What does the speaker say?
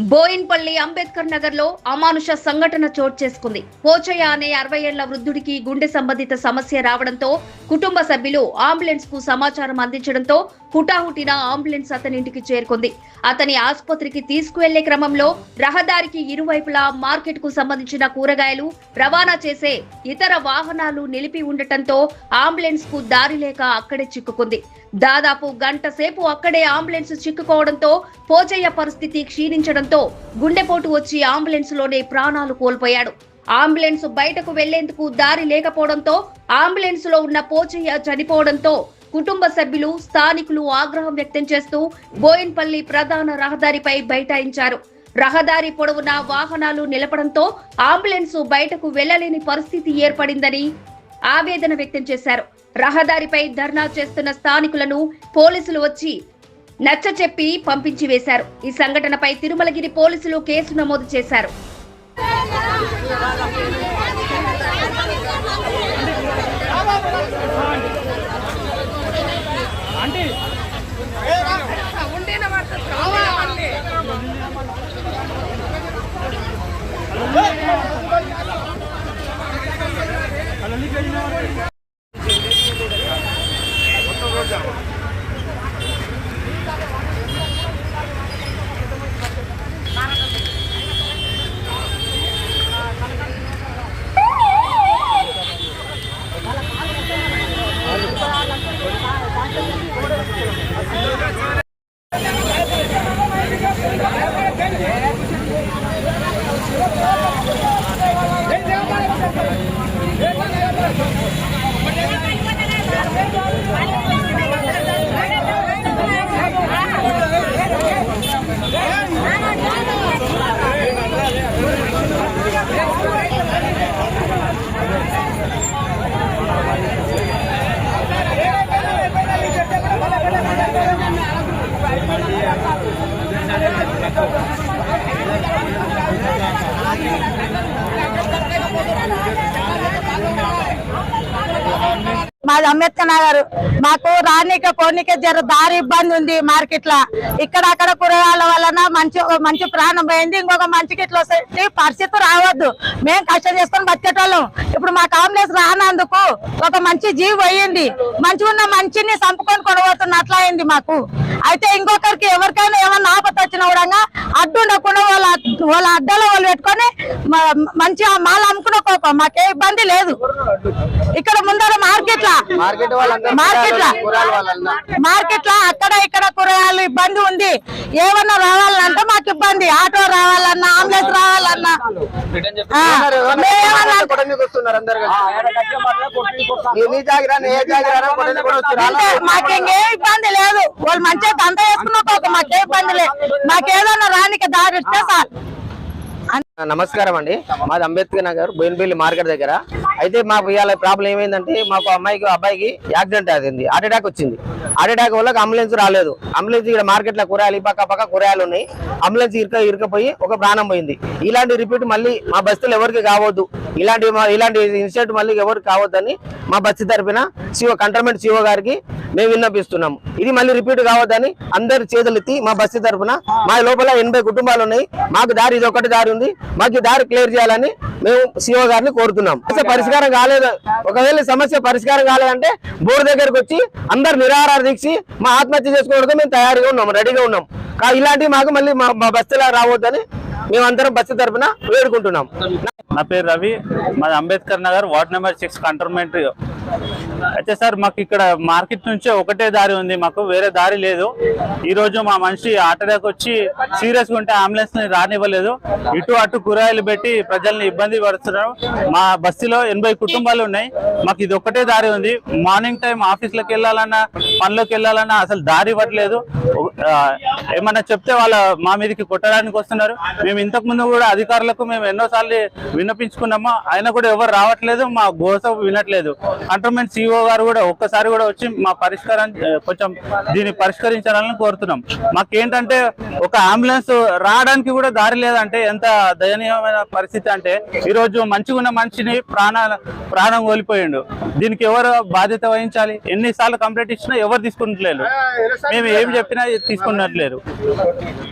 బోయిన్పల్లి అంబేద్కర్ నగర్ లో అమానుష సంఘటన చోటు చేసుకుంది. పోచయ్య అనే 60 ఏళ్ల వృద్ధుడికి గుండె సంబంధిత సమస్య రావడంతో కుటుంబ సభ్యులు అంబులెన్స్ కు సమాచారం అందించడంతో హుటాహుటిన అంబులెన్స్ అతని ఇంటికి చేరుకుంది. అతని ఆసుపత్రికి తీసుకువెళ్లే క్రమంలో రహదారికి ఇరువైపులా మార్కెట్ కు సంబంధించిన కూరగాయలు రవాణా చేసే ఇతర వాహనాలు నిలిపి ఉండటంతో అంబులెన్స్ కు దారి లేక అక్కడే చిక్కుకుంది. దాదాపు గంట సేపు అక్కడే అంబులెన్స్ చిక్కుకోవడంతో పోచయ్య పరిస్థితి క్షీణించడంతో గుండెపోటు వచ్చి అంబులెన్స్ లోనే ప్రాణాలు కోల్పోయాడు. అంబులెన్స్ బయటకు వెళ్లేందుకు దారి లేకపోవడంతో అంబులెన్స్ లో ఉన్న పోచయ్య చనిపోవడంతో కుటుంబ సభ్యులు స్థానికులు ఆగ్రహం వ్యక్తం చేస్తూ బోయిన్పల్లి ప్రధాన రహదారిపై బైఠాయించారు. రహదారి పొడవునా వాహనాలు నిలపడంతో అంబులెన్స్ బయటకు వెళ్లలేని పరిస్థితి ఏర్పడిందని ఆవేదన వ్యక్తం చేశారు. రహదారిపై ధర్నా చేస్తున్న స్థానికులను పోలీసులు వచ్చి నచ్చచెప్పి పంపించి వేశారు. ఈ సంఘటనపై తిరుమలగిరి పోలీసులు కేసు నమోదు చేశారు. మాది అంబేద్కర్ నగర్. మాకు రానిక కోనిక దారి ఇబ్బంది ఉంది. మార్కెట్ లా ఇక్కడ అక్కడ కూరగాయల వలన మంచి ప్రాణం పోయింది. ఇంకొక మంచికి ఇట్లా పరిస్థితి రావద్దు. మేము కష్టం చేసుకొని బతికేటోళ్ళం. ఇప్పుడు మాకు అంబులెన్స్ రానందుకు ఒక మంచి జీవి పోయింది. మంచిగా ఉన్న మంచిని చంపుకొని కొనబోతున్న అట్లా అయింది మాకు. అయితే ఇంకొకరికి ఎవరికైనా ఏమన్నా ఆపత వచ్చినా కూడా అడ్డు ఉండకుండా వాళ్ళ అడ్డలో వాళ్ళు పెట్టుకొని మంచిగా మాలు అమ్ముకున్న మాకే ఇబ్బంది లేదు. ఇక్కడ ముందర మార్కెట్ లా అక్కడ ఇక్కడ కూరగాయలు ఇబ్బంది ఉంది. ఏమన్నా రావాలంటే మాకు ఇబ్బంది. ఆటో రావాలన్నా అంబులెన్స్ రావాలన్నా మాకేం ఇబ్బంది లేదు. వాళ్ళు మంచిగా దంత వేసుకున్న మాకే ఇబ్బంది లేదు. మాకేదన్నా రానికి దారి ఇస్తే సార్. నమస్కారం అండి. మాది అంబేద్కర్ నగర్ బోయిన్పల్లి మార్కెట్ దగ్గర. అయితే మాకు ఇవాళ ప్రాబ్లం ఏమైందంటే మాకు అబ్బాయికి యాక్సిడెంట్ అయింది. హార్ట్ అటాక్ వచ్చింది. హార్ట్ అటాక్ వల్ల అంబులెన్స్ రాలేదు. అంబులెన్స్ ఇక్కడ మార్కెట్ లో కూరగాయలు పక్క కూరగాయలు ఉన్నాయి. అంబులెన్స్ ఇరుకపోయి ఒక ప్రాణం పోయింది. ఇలాంటి రిపీట్ మళ్ళీ మా బస్తీలో ఎవరికి కావద్దు. ఇలాంటి ఇన్సిడెంట్ మళ్ళీ ఎవరికి కావద్దని మా బస్తీ తరఫున కంటోన్మెంట్ సిఓ గారికి మేము విన్నపిస్తున్నాము. ఇది మళ్ళీ రిపీట్ కావద్దని అందరి చేతులెత్తి మా బస్తీ తరఫున మా లోపల 80 కుటుంబాలు ఉన్నాయి. మాకు దారి ఇది ఒకటి దారి ఉంది. మాకు దారి క్లియర్ చేయాలని మేము సిఓ గారిని కోరుతున్నాం. పరిష్కారం కాలేదు. ఒకవేళ సమస్య పరిష్కారం కాలేదంటే బోర్డు దగ్గరకు వచ్చి అందరు నిరాహార దీక్ష మా ఆత్మహత్య చేసుకోవడానికి మేము తయారుగా ఉన్నాం, రెడీగా ఉన్నాం. ఇలాంటివి మాకు మళ్ళీ మా బస్తీలో రావద్దని మేమందరం బస్తీ తరఫున వేడుకుంటున్నాం. నా పేరు రవి. మాది Ambedkar Nagar ward number 6 cantonment. అయితే సార్ మాకు ఇక్కడ మార్కెట్ నుంచే ఒకటే దారి ఉంది. మాకు వేరే దారి లేదు. ఈ రోజు మా మనిషి హార్ట్ అటాక్ వచ్చి సీరియస్ గా ఉంటే అంబులెన్స్ ని రానివ్వలేదు. ఇటు అటు కూరగాయలు పెట్టి ప్రజల్ని ఇబ్బంది పడుతున్నారు. మా బస్తీలో 80 కుటుంబాలు ఉన్నాయి. మాకు ఇది ఒక్కటే దారి ఉంది. మార్నింగ్ టైం ఆఫీస్లోకి వెళ్ళాలన్నా పనిలోకి వెళ్ళాలన్నా అసలు దారి ఇవ్వట్లేదు. ఏమన్నా చెప్తే వాళ్ళ మా మీదకి కొట్టడానికి వస్తున్నారు. మేము ఇంతకు ముందు కూడా అధికారులకు మేము ఎన్నోసార్లు విన్నపించుకున్నాము. అయినా కూడా ఎవరు రావట్లేదు. మా గోస వినట్లేదు. కంటోన్మెంట్ సిఓ గారు కూడా ఒక్కసారి కూడా వచ్చి మా పరిష్కారం కొంచెం దీన్ని పరిష్కరించాలని కోరుతున్నాం. మాకేంటంటే ఒక అంబులెన్స్ రావడానికి కూడా దారి లేదంటే ఎంత దయనీయమైన పరిస్థితి అంటే ఈ రోజు మంచిగా ఉన్న మనిషిని ప్రాణం కోల్పోయిండు. దీనికి ఎవరు బాధ్యత వహించాలి? ఎన్నిసార్లు కంప్లైంట్ ఇచ్చినా ఎవరు తీసుకున్నట్లేదు. మేము ఏం చెప్పినా తీసుకున్నట్లేరు.